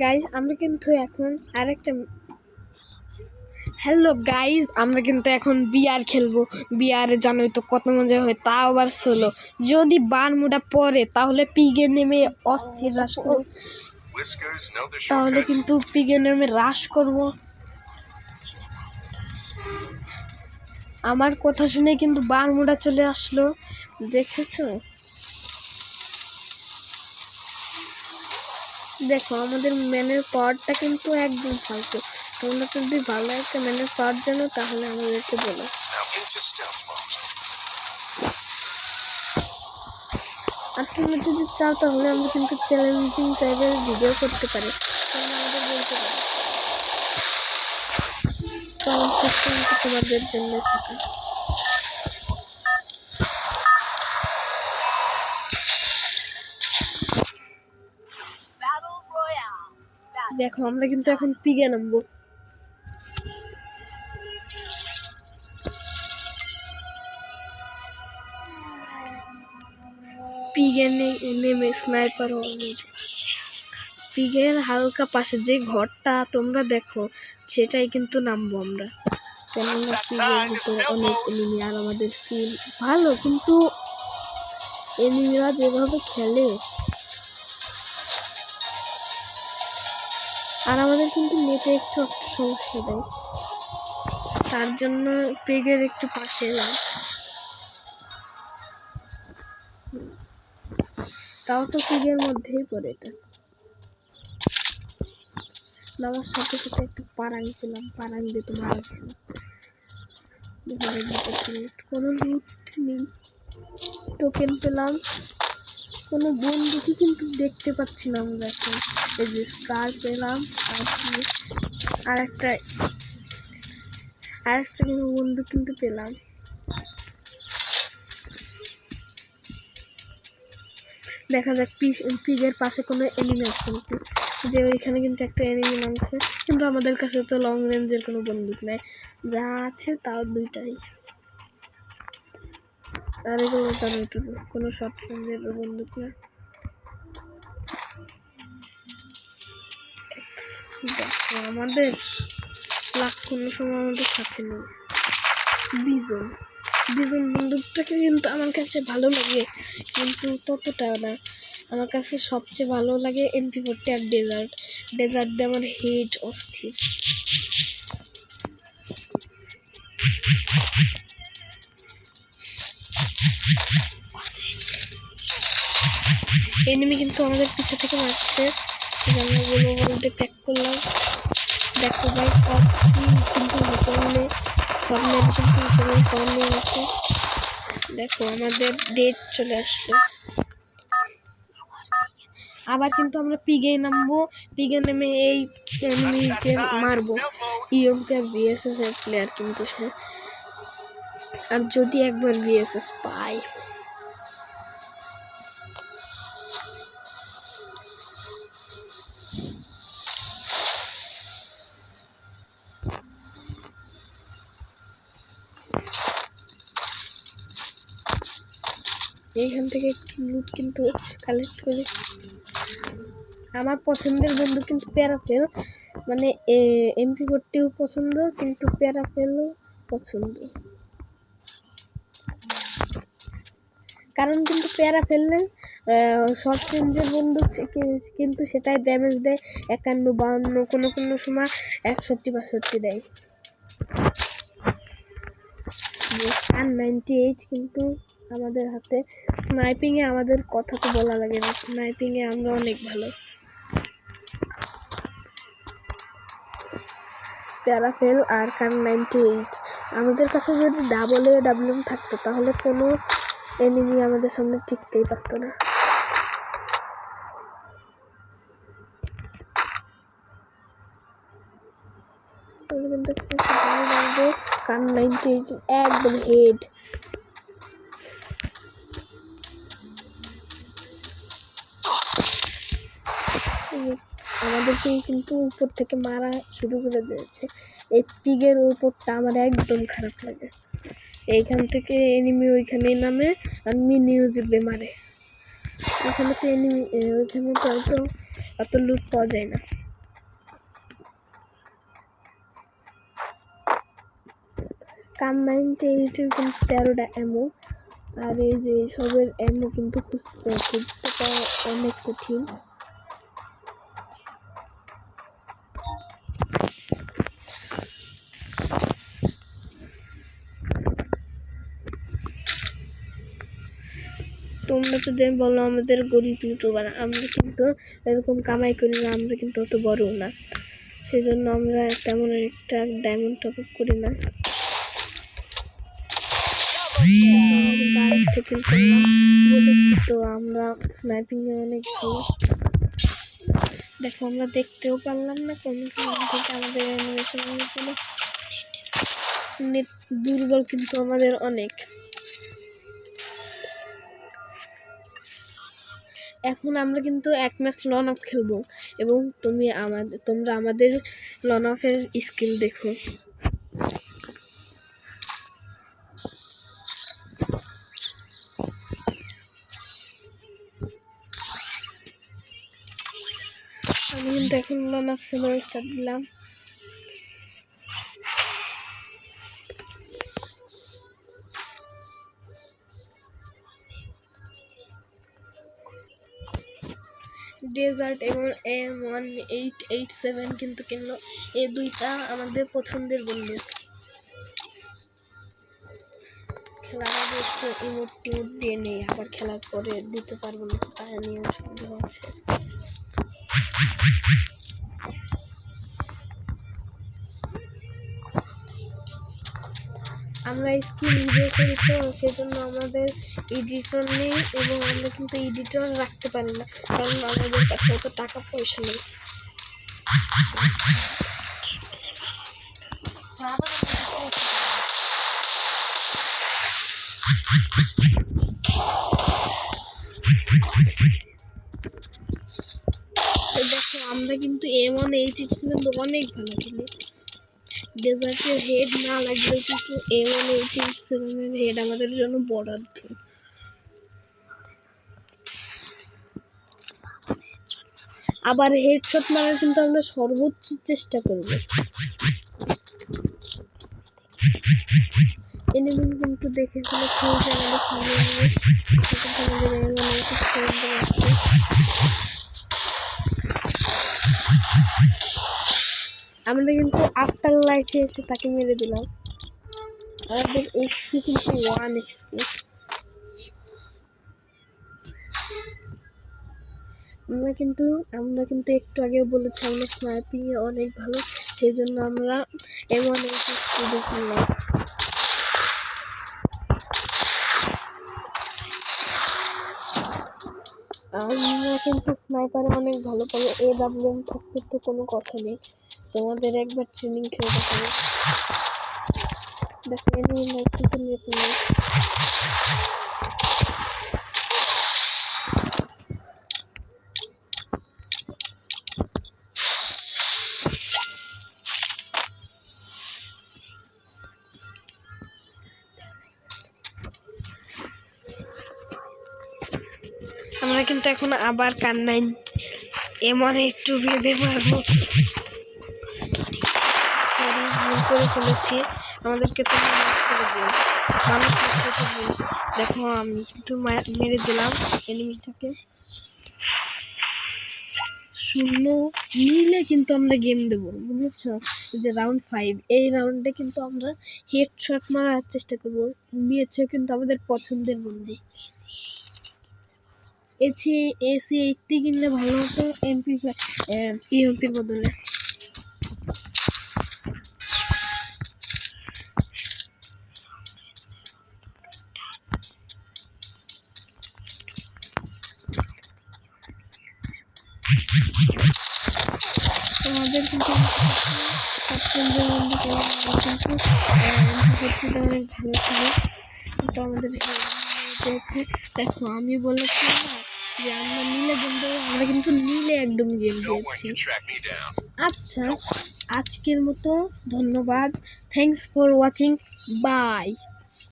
Guys আমরা কিন্তু এখন আরেকটা হ্যালো গাইজ আমরা কিন্তু এখন বিয়ার খেলবো। বিয়ারে জানোই তো কত মজা হয়, তাও আবার সোলো। যদি বারমুডা পরে তাহলে পিগে নেমে অস্থির রাশ করবো, তাহলে কিন্তু পিগে নেমে রাশ করব। আমার কথা শুনে কিন্তু বারমুডা চলে আসলো, দেখেছো? দেখো আমাদের ম্যানের পাওয়ারটা কিন্তু একদম ফালতু। তোমরা যদি ভালো একটা ম্যানের পাওয়ার জানো তাহলে আমাদেরকে বলো। আর তোমরা যদি চাও তাহলে আমরা কিন্তু চ্যালেঞ্জিং টাইপের ভিডিও করতে পারি, তোমরা আমাদের বলতে পারো। কমেন্ট সেকশন তোমাদের জন্য থাকে। দেখো আমরা কিন্তু এখন পিগে নামবো। পিগে নেমে স্নাইপার পিগের হালকা পাশে যে ঘরটা তোমরা দেখো সেটাই কিন্তু নামবো আমরা, কেননা পিগের ভিতরে অনেক এনিমি আর আমাদের স্কিল ভালো, কিন্তু এনিমিরা যেভাবে খেলে আর আমাদের কিন্তু নেটে একটু সমস্যা দেয়, তার জন্য পেগের একটু পাশে এলাম। তাও তো পেগের মধ্যেই পড়ে এটা। নামার সাথে সাথে একটু পারাং পেলাম, পারাং দিয়ে তো মারা ছিল। কোনো লুট নেই, টোকেন পেলাম, কোনো বন্দুকই কিন্তু দেখতে পাচ্ছি না আমরা এখন। এই যে স্কার পেলাম, আর একটা কোনো বন্দুক কিন্তু পেলাম। দেখা যাক পিগের পাশে কোনো এনিমি আছে নাকি। যে ওইখানে কিন্তু একটা এনিমি নামছে, কিন্তু আমাদের কাছে তো লং রেঞ্জের কোনো বন্দুক নেই, যা আছে তাও দুইটাই। আর এগুলো কোনো শর্ট রেঞ্জের বন্দুক না। দেখো আমাদের লাখ কোনো সময় আমাদের সাথে নেই। বিজন বন্দুকটাকে কিন্তু আমার কাছে ভালো লাগে, কিন্তু ততটা না। আমার কাছে সবচেয়ে ভালো লাগে MP40 আর ডেজার্ট দিয়ে আমার হেড অস্থির। এনিমি কিন্তু আমাদের পিছু থেকে মারছে, বলতে প্যাক করলাম। দেখো ভাই কিন্তু হোটেলে সামনে আছে। দেখো আমাদের ডেট চলে আসলো। আবার কিন্তু আমরা পিগে নামবো, পিগে নেমে এই এনিমিকে মারবো। ইএমপি আর VSS এর প্লেয়ার কিন্তু সে, আর যদি একবার VSS পাই এইখান থেকে একটু লুট কিন্তু কালেক্ট করি। আমার পছন্দের বন্ধু কিন্তু প্যারাফেল, মানে MP40 পছন্দ, কিন্তু প্যারাফেলও পছন্দ। কারণ কিন্তু প্যারাফেল শর্ট রেঞ্জের বন্দুক, কিন্তু সেটাই ড্যামেজ দেয় 51, 52, কোনো সময় 61, 62 দেয়। আর 98 কিন্তু আমাদের হাতে। স্নাইপিংয়ে আমাদের কথা তো বলা লাগে না, স্নাইপিংয়ে আমরা অনেক ভালো। প্যারাফেল আর কার 98, আমাদের কাছে যদি ডাবল AWM থাকতো তাহলে কোনো এনিমি আমাদের সামনে টিকতেই পারতো না। কার 98 একদম হেড। আমাদেরকে কিন্তু উপর থেকে মারা শুরু করে দিয়েছে। এই পিগের উপরটা আমার একদম খারাপ লাগে। এইখান থেকে এনিমি ওইখানেই নামে, আর মিনি ইউজিপে মারে। ওখানে তো এনিমি, ওইখানে তো অত লুট পাওয়া যায় না। কাম 98 কিন্তু 13টা এমো, আর এই যে সবের এমো কিন্তু খুঁজতে পাওয়া অনেক কঠিন। তোমরা যদি বলো আমাদের গরিব ইউটিউবার, আমরা কিন্তু এরকম কামাই করি না, আমরা কিন্তু অত বড় না, সেই জন্য আমরা তেমন একটা ডায়মন্ড টপ আপ করি না। বলেছি তো আমরা স্নাইপিং এ অনেক ভালো। দেখো আমরা দেখতেও পারলাম না কোনো থেকে আমাদের অ্যানিমেশন নেট দুর্বল, কিন্তু আমাদের অনেক। এখন আমরা কিন্তু এক ম্যাচ লন অফ খেলবো এবং তোমরা আমাদের লন অফের স্কিল দেখো। আমি কিন্তু এখন লন অফ সেভার স্টার্ট দিলাম। ডেজার্ট এবং M1887 কিন্তু কিনলো, এই দুইটা আমাদের পছন্দের বন্ধু। খেলার আগে একটু ইমোট দিয়ে নেই, আবার খেলার পরে দিতে পারবো না, তাই নিয়ে সন্দেহ আছে। আমরা স্কিল ভিডিও করি তো সেজন্য আমাদের এডিটর নেই, এবং আমরা কিন্তু এডিটর রাখতে পারি না, কারণ আমাদের কাছে অত টাকা পয়সা নেই। দেখো আমরা কিন্তু M1887 অনেক ভালো খেলি। ডেজার্টের হেড না লাগবে, কিন্তু M1887 এর হেড আমাদের জন্য বরাদ্দ। আবার হেডশট মারার কিন্তু আমরা সর্বোচ্চ চেষ্টা করব। এনিমি কিন্তু দেখে ফেলে আমরা কিন্তু আফটার লাইফে এসে তাকে মেরে দিলাম। আমাদের এক্সপি কিন্তু 1 এক্সপি। আমরা কিন্তু একটু আগে বলেছি আমরা স্নাইপিং এ অনেক ভালো, সেই জন্য আমরা এমন এক্সপি দেখলাম। আমরা কিন্তু স্নাইপারে অনেক ভালো পাবো, AWM থাকতে তো কোনো কথা নেই, তোমাদের একবার ট্রেনিং খেয়ে দেখাবো। দেখো এনিমি নাইট্রিকে নিয়ে তুমি আমরা কিন্তু এখন আবার কান্নাই এমন একটু বেঁধে পারবো। সরি ভুল করে ফেলেছি, আমাদেরকে তো মানুষ দেখো আমি কিন্তু মেরে দিলাম এনিমিটাকে। শূন্য নিলে কিন্তু আমরা গেম দেবো, বুঝেছো? যে রাউন্ড 5, এই রাউন্ডে কিন্তু আমরা হেডশট মারার চেষ্টা করবো। নিয়েছে কিন্তু আমাদের পছন্দের বন্ধু। AC80 কিনলে ভালো হতো EMPর বদলে। আমাদের কিন্তু পছন্দের বন্ধু কিন্তু অনেক ভালো ছিল, কিন্তু আমাদের দেখো আমি বলেছিলাম না যে আমরা নিলে গেম দেবো, আমরা কিন্তু নিলে একদম গেম দিয়েছি। আচ্ছা আজকের মতো ধন্যবাদ, থ্যাংকস ফর ওয়াচিং, বাই।